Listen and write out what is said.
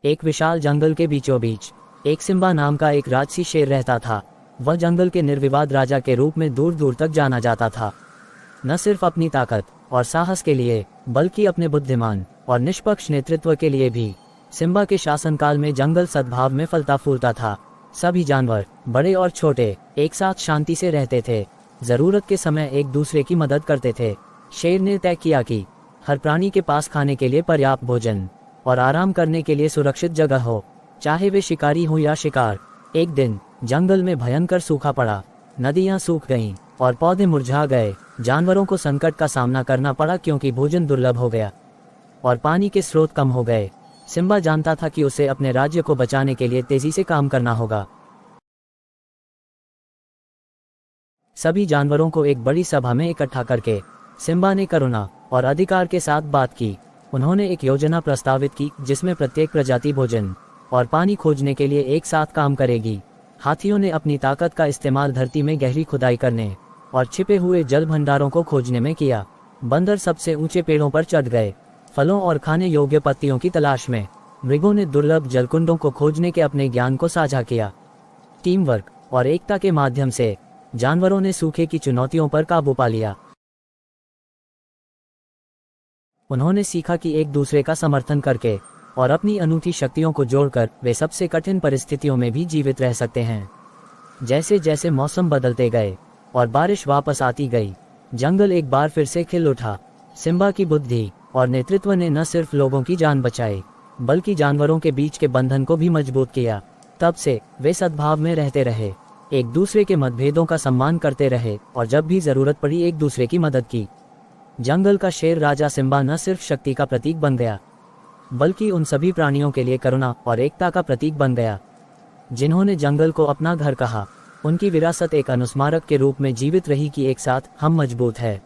एक विशाल जंगल के बीचों बीच एक सिम्बा नाम का एक राजसी शेर रहता था। वह जंगल के निर्विवाद राजा के रूप में दूर दूर तक जाना जाता था, न सिर्फ अपनी ताकत और साहस के लिए बल्कि अपने बुद्धिमान और निष्पक्ष नेतृत्व के लिए भी। सिम्बा के शासनकाल में जंगल सद्भाव में फलता फूलता था। सभी जानवर, बड़े और छोटे, एक साथ शांति से रहते थे, जरूरत के समय एक दूसरे की मदद करते थे। शेर ने तय किया कि हर प्राणी के पास खाने के लिए पर्याप्त भोजन और आराम करने के लिए सुरक्षित जगह हो, चाहे वे शिकारी हो या शिकार। एक दिन जंगल में भयंकर सूखा पड़ा, नदियां सूख गईं और पौधे मुरझा गए। जानवरों को संकट का सामना करना पड़ा क्योंकि भोजन दुर्लभ हो गया और पानी के स्रोत कम हो गए। सिम्बा जानता था कि उसे अपने राज्य को बचाने के लिए तेजी से काम करना होगा। सभी जानवरों को एक बड़ी सभा में इकट्ठा करके सिम्बा ने करुणा और अधिकार के साथ बात की। उन्होंने एक योजना प्रस्तावित की जिसमें प्रत्येक प्रजाति भोजन और पानी खोजने के लिए एक साथ काम करेगी। हाथियों ने अपनी ताकत का इस्तेमाल धरती में गहरी खुदाई करने और छिपे हुए जल भंडारों को खोजने में किया। बंदर सबसे ऊंचे पेड़ों पर चढ़ गए, फलों और खाने योग्य पत्तियों की तलाश में। मृगों ने दुर्लभ जलकुंडों को खोजने के अपने ज्ञान को साझा किया। टीम वर्क और एकता के माध्यम से जानवरों ने सूखे की चुनौतियों पर काबू पा लिया। उन्होंने सीखा कि एक दूसरे का समर्थन करके और अपनी अनूठी शक्तियों को जोड़कर वे सबसे कठिन परिस्थितियों में भी जीवित रह सकते हैं। जैसे जैसे मौसम बदलते गए और बारिश वापस आती गई, जंगल एक बार फिर से खिल उठा। सिम्बा की बुद्धि और नेतृत्व ने न सिर्फ लोगों की जान बचाई बल्कि जानवरों के बीच के बंधन को भी मजबूत किया। तब से वे सद्भाव में रहते रहे, एक दूसरे के मतभेदों का सम्मान करते रहे और जब भी जरूरत पड़ी एक दूसरे की मदद की। जंगल का शेर राजा सिम्बा न सिर्फ शक्ति का प्रतीक बन गया बल्कि उन सभी प्राणियों के लिए करुणा और एकता का प्रतीक बन गया जिन्होंने जंगल को अपना घर कहा। उनकी विरासत एक अनुस्मारक के रूप में जीवित रही कि एक साथ हम मजबूत है।